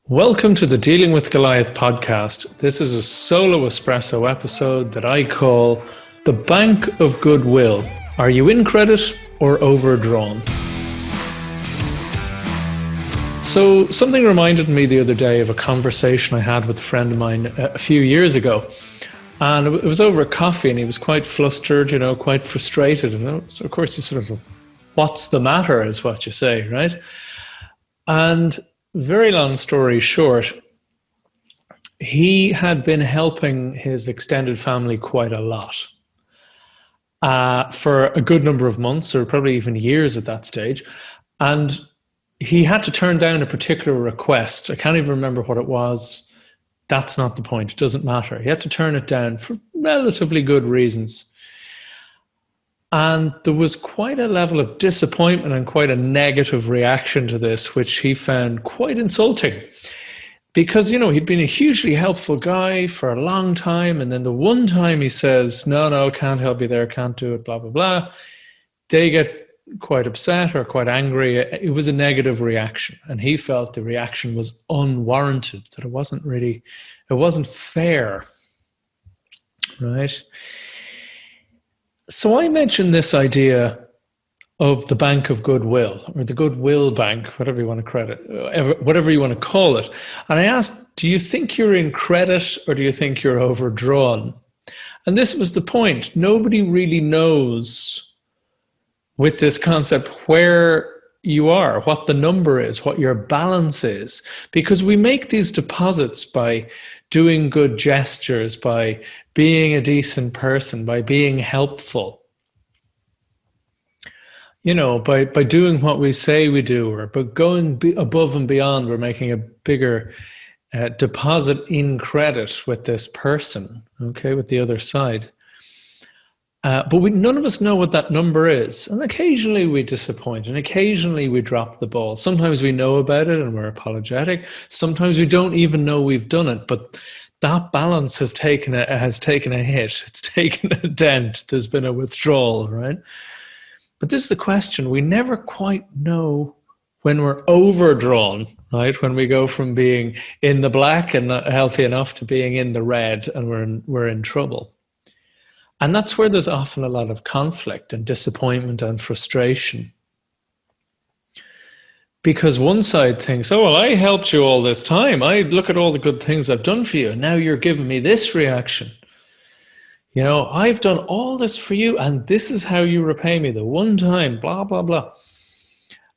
Welcome to the Dealing with Goliath podcast. This is a solo espresso episode that I call The Bank of Goodwill. Are you in credit or overdrawn? So something reminded me the other day of a conversation I had with a friend of mine a few years ago. And it was over a coffee and he was quite flustered, quite frustrated. So of course, you sort of, what's the matter is what you say, right? And very long story short, he had been helping his extended family quite a lot for a good number of months, or probably even years at that stage. And he had to turn down a particular request. I can't even remember what it was. That's not the point. It doesn't matter. He had to turn it down for relatively good reasons. And there was quite a level of disappointment and quite a negative reaction to this, which he found quite insulting. Because, he'd been a hugely helpful guy for a long time. And then the one time he says, no, can't help you there, can't do it, blah, blah, blah. They get quite upset or quite angry. It was a negative reaction. And he felt the reaction was unwarranted, that it wasn't fair, right? So I mentioned this idea of the Bank of Goodwill, or the Goodwill Bank, whatever you want to call it. And I asked, do you think you're in credit or do you think you're overdrawn? And this was the point. Nobody really knows with this concept where you are, what the number is, what your balance is, because we make these deposits by doing good gestures, by being a decent person, by being helpful, by doing what we say we do, or by going above and beyond. We're making a bigger deposit in credit with this person, with the other side. But none of us know what that number is. And occasionally we disappoint, and occasionally we drop the ball. Sometimes we know about it and we're apologetic. Sometimes we don't even know we've done it, but that balance has taken a hit. It's taken a dent. There's been a withdrawal, right? But this is the question. We never quite know when we're overdrawn, right? When we go from being in the black and not healthy enough to being in the red and we're in trouble. And that's where there's often a lot of conflict and disappointment and frustration. Because one side thinks, oh, well, I helped you all this time. I look at all the good things I've done for you. And now you're giving me this reaction. I've done all this for you and this is how you repay me the one time, blah, blah, blah.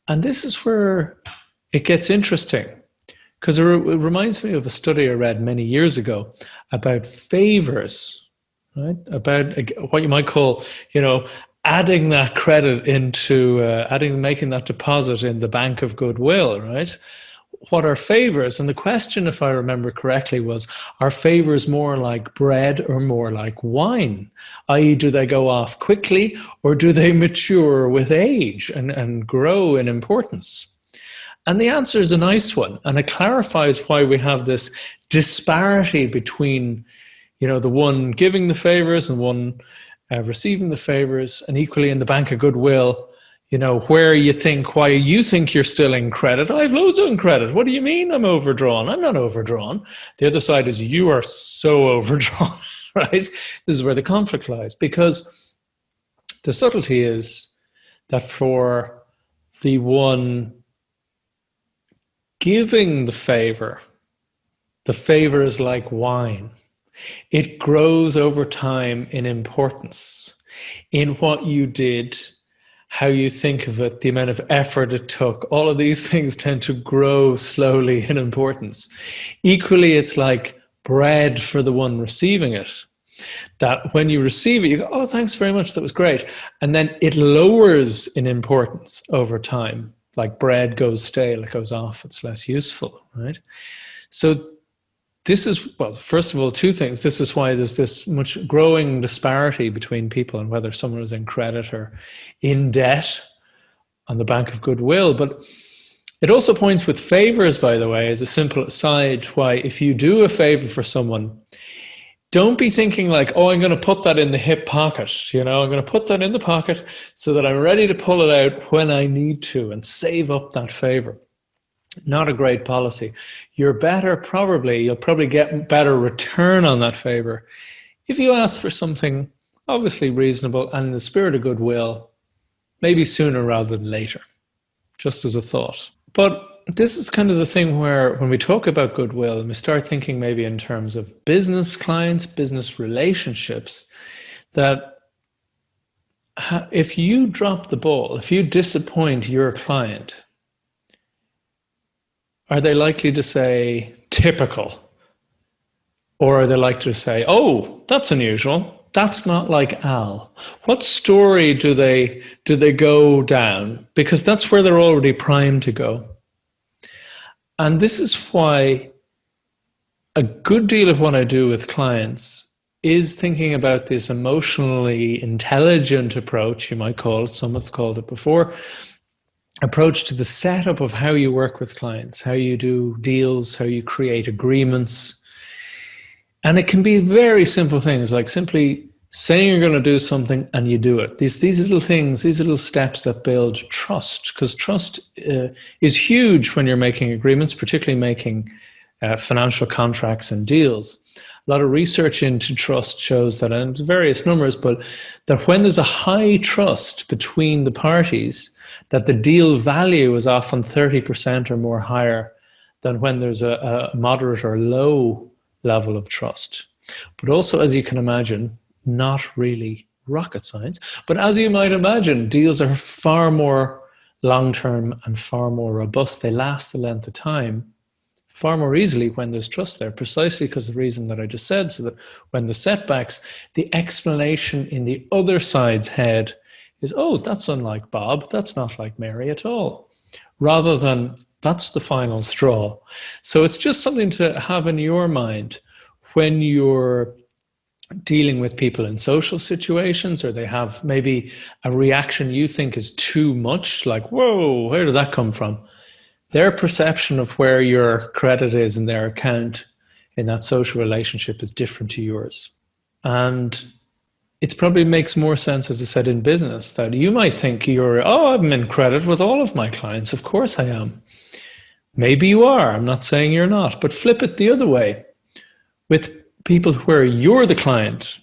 And this is where it gets interesting. Because it reminds me of a study I read many years ago about favours. Right? About what you might call, adding that credit into, making that deposit in the Bank of Goodwill, right? What are favours? And the question, if I remember correctly, was, are favours more like bread or more like wine? I.e., do they go off quickly or do they mature with age and grow in importance? And the answer is a nice one. And it clarifies why we have this disparity between the one giving the favors and one receiving the favors, and equally in the Bank of Goodwill, why you think you're still in credit. I have loads in credit. What do you mean I'm overdrawn? I'm not overdrawn. The other side is you are so overdrawn, right? This is where the conflict lies, because the subtlety is that for the one giving the favor is like wine. It grows over time in importance, in what you did, how you think of it, the amount of effort it took. All of these things tend to grow slowly in importance. Equally, it's like bread for the one receiving it, that when you receive it, you go, oh, thanks very much, that was great. And then it lowers in importance over time. Like bread goes stale, it goes off, it's less useful, right? So this is, well, first of all, two things. This is why there's this much growing disparity between people and whether someone is in credit or in debt on the Bank of Goodwill. But it also points with favors, by the way, as a simple aside, why if you do a favor for someone, don't be thinking like, oh, I'm going to put that in the hip pocket. I'm going to put that in the pocket so that I'm ready to pull it out when I need to and save up that favor. Not a great policy. You'll probably get better return on that favor if you ask for something obviously reasonable and in the spirit of goodwill, maybe sooner rather than later, just as a thought. But this is kind of the thing where when we talk about goodwill and we start thinking maybe in terms of business clients, business relationships, that if you drop the ball, if you disappoint your client, are they likely to say typical? Or are they likely to say, oh, that's unusual. That's not like Al. What story do they go down? Because that's where they're already primed to go. And this is why a good deal of what I do with clients is thinking about this emotionally intelligent approach, you might call it, some have called it before, approach to the setup of how you work with clients, how you do deals, how you create agreements. And it can be very simple things like simply saying you're going to do something and you do it. These little things, these little steps that build trust, because trust is huge when you're making agreements, particularly making financial contracts and deals. A lot of research into trust shows that, and various numbers, but that when there's a high trust between the parties, that the deal value is often 30% or more higher than when there's a moderate or low level of trust. But also, as you can imagine, not really rocket science, but as you might imagine, deals are far more long-term and far more robust. They last the length of time far more easily when there's trust there, precisely because of the reason that I just said, so that when the setbacks, the explanation in the other side's head is, oh, that's unlike Bob, that's not like Mary at all, rather than that's the final straw. So it's just something to have in your mind when you're dealing with people in social situations, or they have maybe a reaction you think is too much, like, whoa, where did that come from? Their perception of where your credit is in their account in that social relationship is different to yours. And it probably makes more sense, as I said, in business, that you might think I'm in credit with all of my clients. Of course I am. Maybe you are. I'm not saying you're not. But flip it the other way. With people where you're the client,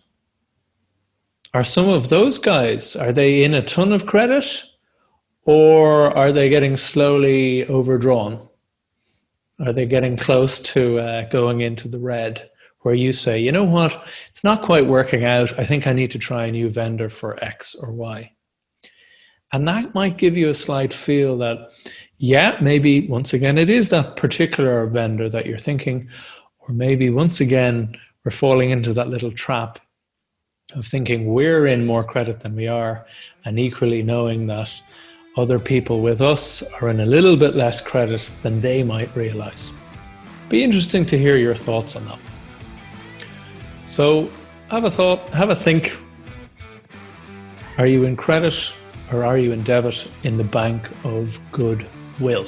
are some of those guys, are they in a ton of credit? Or are they getting slowly overdrawn? Are they getting close to going into the red, where you say, you know what, it's not quite working out. I think I need to try a new vendor for X or Y. And that might give you a slight feel that, yeah, maybe once again, it is that particular vendor that you're thinking, or maybe once again, we're falling into that little trap of thinking we're in more credit than we are, and equally knowing that other people with us are in a little bit less credit than they might realize. Be interesting to hear your thoughts on that. So have a thought, have a think. Are you in credit or are you in debit in the bank of goodwill?